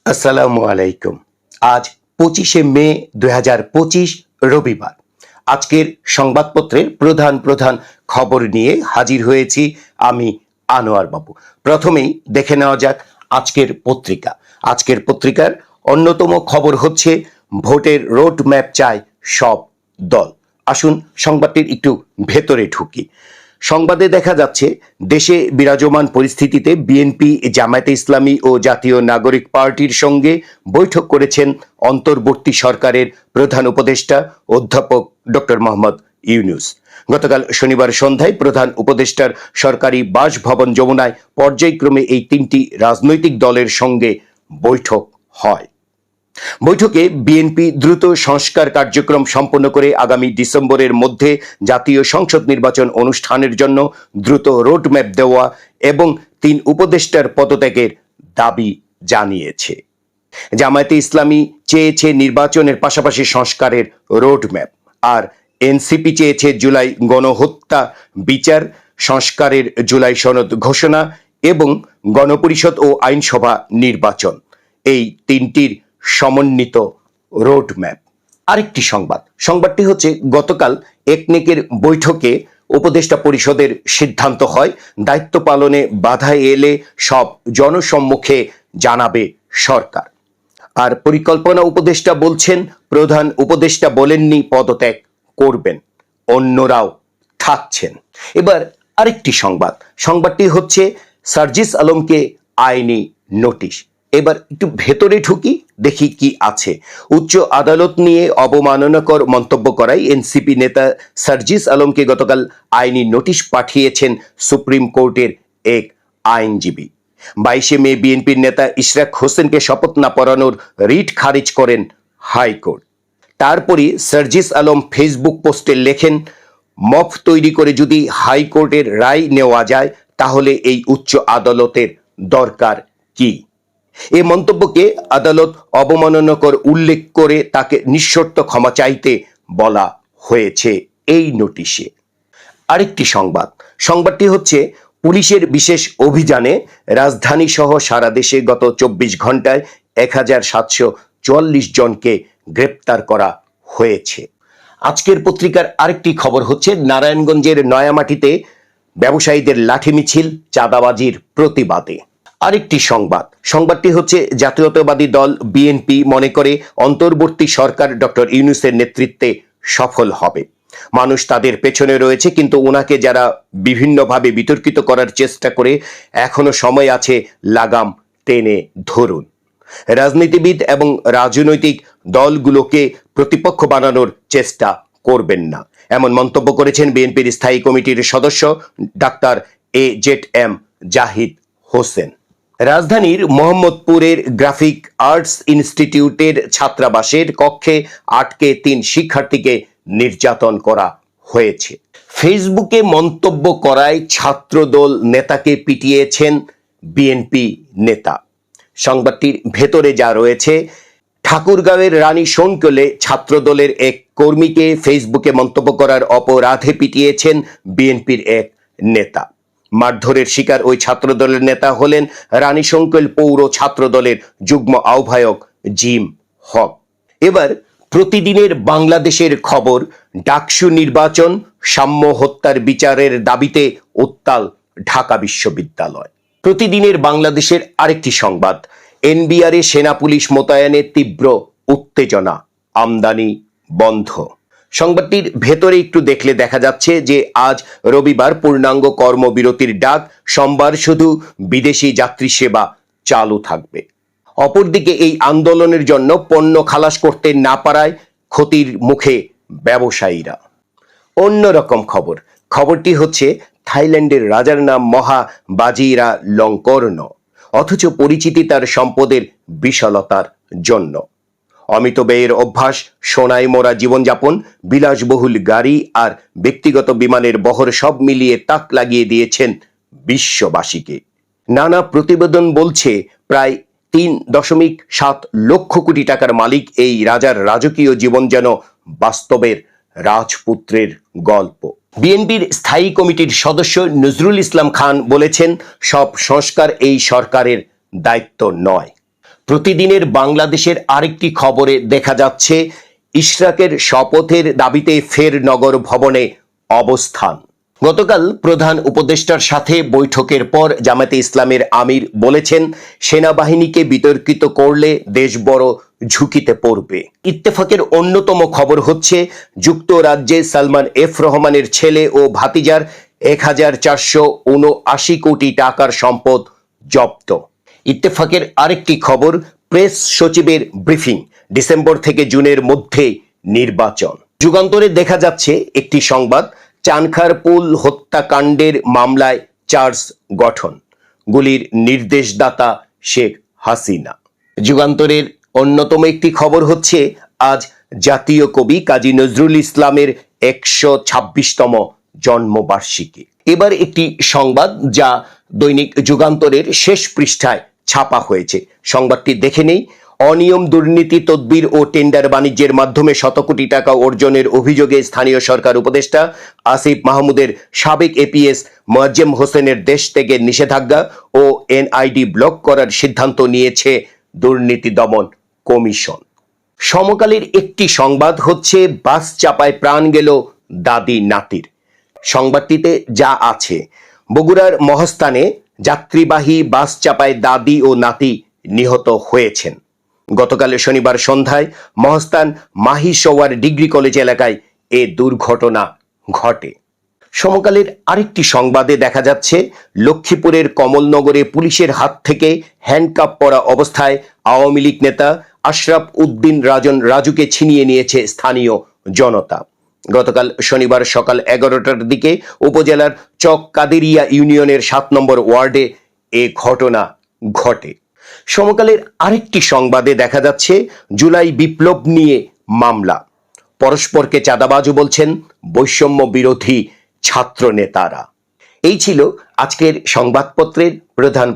আসসালামু আলাইকুম। আজ 25শে মে 2025 রবিবার। আজকের সংবাদপত্রের প্রধান প্রধান খবর নিয়ে হাজির হয়েছি আমি আনোয়ার বাবু। প্রথমেই দেখে নেওয়া যাক আজকের পত্রিকা। আজকের পত্রিকার অন্যতম খবর হচ্ছে ভোটের রোড ম্যাপ চায় সব দল। আসুন সংবাদটির একটু ভেতরে ঢুকি। সংবাদে দেখা যাচ্ছে দেশে বিরাজমান পরিস্থিতিতে বিএনপি, জামায়াতে ইসলামী ও জাতীয় নাগরিক পার্টির সঙ্গে বৈঠক করেছেন অন্তর্বর্তী সরকারের প্রধান উপদেষ্টা অধ্যাপক ডক্টর মোহাম্মদ ইউনূস। গতকাল শনিবার সন্ধ্যায় প্রধান উপদেষ্টার সরকারি বাসভবন যমুনায় পর্যায়ক্রমে এই তিনটি রাজনৈতিক দলের সঙ্গে বৈঠক হয়। বৈঠকে বিএনপি দ্রুত সংস্কার কার্যক্রম সম্পন্ন করে আগামী ডিসেম্বরের মধ্যে জাতীয় সংসদ নির্বাচন অনুষ্ঠানের জন্য দ্রুত রোডম্যাপ দেওয়া এবং 3 উপদেষ্টার পদত্যাগের দাবি জানিয়েছে। জামায়াতে ইসলামী চেয়েছে নির্বাচনের পাশাপাশি সংস্কারের রোডম্যাপ, আর এনসিপি চেয়েছে জুলাই গণহত্যা বিচার, সংস্কারের জুলাই সনদ ঘোষণা এবং গণপরিষদ ও আইনসভা নির্বাচন, এই তিনটির সমন্বিত রোডম্যাপ। আরেকটি সংবাদটি হচ্ছে গতকাল একনেকের বৈঠকে উপদেষ্টা পরিষদের সিদ্ধান্ত হয় দায়িত্ব পালনে বাধা এলে সব জনসম্মুখে জানাবে সরকার। আর পরিকল্পনা উপদেষ্টা বলছেন প্রধান উপদেষ্টা বলেননি পদত্যাগ করবেন, অন্যরাও থাকছেন। এবার আরেকটি সংবাদটি হচ্ছে সার্জিস আলমকে আইনি নোটিশ। এবার একটু ভেতরে ঢুকি, দেখি কি আছে। উচ্চ আদালত নিয়ে অবমাননাকর মন্তব্য করায় এনসিপি নেতা সার্জিস আলমকে গতকাল আইনি নোটিশ পাঠিয়েছেন সুপ্রিম কোর্টের এক আইনজীবী। 22শে মে বিএনপির নেতা ইশরাক হোসেনকে শপথ না পড়ানোর রিট খারিজ করেন হাইকোর্ট। তারপরই সার্জিস আলম ফেসবুক পোস্টে লেখেন, মফ তৈরি করে যদি হাইকোর্টের রায় নেওয়া যায় তাহলে এই উচ্চ আদালতের দরকার কি? এই মন্তব্যকে আদালত অবমাননাকর উল্লেখ করে তাকে নিঃশর্ত ক্ষমা চাইতে বলা হয়েছে এই নোটিশে। আরেকটি সংবাদটি হচ্ছে পুলিশের বিশেষ অভিযানে রাজধানী সহ সারা দেশে গত 24 ঘন্টায় 1744 জনকে গ্রেপ্তার করা হয়েছে। আজকের পত্রিকার আরেকটি খবর হচ্ছে নারায়ণগঞ্জের নয়ামাটিতে ব্যবসায়ীদের লাঠি মিছিল চাঁদাবাজির প্রতিবাদে। আরেকটি সংবাদটি হচ্ছে জাতীয়তাবাদী দল বিএনপি মনে করে অন্তর্বর্তী সরকার ডক্টর ইউনূসের নেতৃত্বে সফল হবে। মানুষ তাদের পেছনে রয়েছে, কিন্তু ওনাকে যারা বিভিন্নভাবে বিতর্কিত করার চেষ্টা করে এখনো সময় আছে, লাগাম টেনে ধরুন। রাজনীতিবিদ এবং রাজনৈতিক দলগুলোকে প্রতিপক্ষ বানানোর চেষ্টা করবেন না, এমন মন্তব্য করেছেন বিএনপির স্থায়ী কমিটির সদস্য ডাক্তার AZM জাহিদ হোসেন। রাজধানীর মোহাম্মদপুরের গ্রাফিক আর্টস ইনস্টিটিউটের ছাত্রাবাসের কক্ষে আটকে 3 শিক্ষার্থীকে নির্যাতন করা হয়েছে। ফেসবুকে মন্তব্য করায় ছাত্রদল নেতাকে পিটিয়েছেন বিএনপি নেতা। সংবাদটির ভেতরে যা রয়েছে, ঠাকুরগাঁওয়ের রানী শোনকলে ছাত্রদলের এক কর্মীকে ফেসবুকে মন্তব্য করার অপরাধে পিটিয়েছেন বিএনপির এক নেতা। মারধরের শিকার ওই ছাত্রদলের নেতা হলেন রানীশঙ্কল পৌর ছাত্রদলের যুগ্ম আহ্বায়ক জিম হক। এবার প্রতিদিনের বাংলাদেশের খবর, ডাকসু নির্বাচন, সাম্য হত্যার বিচারের দাবিতে উত্তাল ঢাকা বিশ্ববিদ্যালয়। প্রতিদিনের বাংলাদেশের আরেকটি সংবাদ, এনবিআরে সেনা পুলিশ মোতায়েনে তীব্র উত্তেজনা, আমদানি বন্ধ। সংবাদটির ভেতরে একটু দেখলে দেখা যাচ্ছে যে আজ রবিবার পূর্ণাঙ্গ কর্মবিরতির ডাক, সোমবার শুধু বিদেশি যাত্রী সেবা চালু থাকবে। অপরদিকে এই আন্দোলনের জন্য পণ্য খালাস করতে না পারায় ক্ষতির মুখে ব্যবসায়ীরা। অন্যরকম খবরটি হচ্ছে থাইল্যান্ডের রাজার নাম মহা বাজিরা লঙ্কর্ণ, অথচ পরিচিতি তার সম্পদের বিশালতার জন্য। অমিত ব্যয়ের অভ্যাস, সোনায় মোড়া জীবনযাপন, বিলাসবহুল গাড়ি আর ব্যক্তিগত বিমানের বহর সব মিলিয়ে তাক লাগিয়ে দিয়েছেন বিশ্ববাসীকে। নানা প্রতিবেদন বলছে প্রায় 3.7 লক্ষ কোটি টাকার মালিক এই রাজার রাজকীয় জীবন যেন বাস্তবের রাজপুত্রের গল্প। বিএনপির স্থায়ী কমিটির সদস্য নজরুল ইসলাম খান বলেছেন, সব সংস্কার এই সরকারের দায়িত্ব নয়। প্রতিদিনের বাংলাদেশের আরেকটি খবরে দেখা যাচ্ছে ইশরাকের শপথের দাবিতে ফের নগর ভবনে অবস্থান। গতকাল প্রধান উপদেষ্টার সাথে বৈঠকের পর জামায়াতে ইসলামের আমির বলেছেন, সেনাবাহিনীকে বিতর্কিত করলে দেশ বড় ঝুঁকিতে পড়বে। ইত্তেফাকের অন্যতম খবর হচ্ছে যুক্তরাজ্যে সালমান এফ রহমানের ছেলে ও ভাতিজার 1479 কোটি টাকার সম্পদ জব্দ। ইত্তেফাকের আরেকটি খবর, প্রেস সচিবের ব্রিফিং, ডিসেম্বর থেকে জুনের মধ্যে নির্বাচন। যুগান্তরে দেখা যাচ্ছে একটি সংবাদ, চানখারপুল হত্যাকাণ্ডের মামলায় চার্জ গঠন, গুলির নির্দেশদাতা শেখ হাসিনা। যুগান্তরের অন্যতম একটি খবর হচ্ছে আজ জাতীয় কবি কাজী নজরুল ইসলামের 126তম জন্মবার্ষিকী। এবার একটি সংবাদ যা দৈনিক যুগান্তরের শেষ পৃষ্ঠায় ছাপা হয়েছে, সংবাদটি দেখে নেই। অনিয়ম, দুর্নীতি, তদবির ও টেন্ডার বাণিজ্যের মাধ্যমে শত কোটি টাকা অর্জনের অভিযোগে স্থানীয় সরকার উপদেষ্টা আসিফ মাহমুদের সাবেক এপিএস মোয়াজ্জেম হোসেনের দেশ থেকে নিষেধাজ্ঞা ও এনআইডি ব্লক করার সিদ্ধান্ত নিয়েছে দুর্নীতি দমন কমিশন। সমকালের একটি সংবাদ হচ্ছে বাস চাপায় প্রাণ গেল দাদি নাতির। সংবাদটিতে যা আছে, বগুড়ার মহাস্থানে যাত্রীবাহী বাস চাপায় দাদি ও নাতি নিহত হয়েছেন। গতকাল শনিবার সন্ধ্যায় মহাস্থান মাহিসওয়ার ডিগ্রি কলেজ এলাকায় এ দুর্ঘটনা ঘটে। সমকালের আরেকটি সংবাদে দেখা যাচ্ছে লক্ষ্মীপুরের কমলনগরে পুলিশের হাত থেকে হ্যান্ডকাপ পরা অবস্থায় আওয়ামী লীগ নেতা আশরাফ উদ্দিন রাজন রাজুকে ছিনিয়ে নিয়েছে স্থানীয় জনতা। গতকাল শনিবার সকাল 11টার দিকে উপজেলার চক কাদেরিয়া ইউনিয়নের 7 নম্বর ওয়ার্ডে এ ঘটনা ঘটে। সমকালের আরেকটি সংবাদে দেখা যাচ্ছে জুলাই বিপ্লব নিয়ে মামলা, পরস্পরকে চাঁদাবাজও বলছেন বৈষম্য বিরোধী ছাত্র নেতারা। এই ছিল আজকের সংবাদপত্রের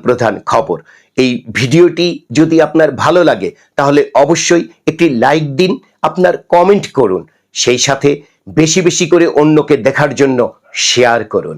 প্রধান খবর। এই ভিডিওটি যদি আপনার ভালো লাগে তাহলে অবশ্যই একটি লাইক দিন, আপনার কমেন্ট করুন, সেই সাথে বেশি বেশি করে অন্যকে দেখার জন্য শেয়ার করুন।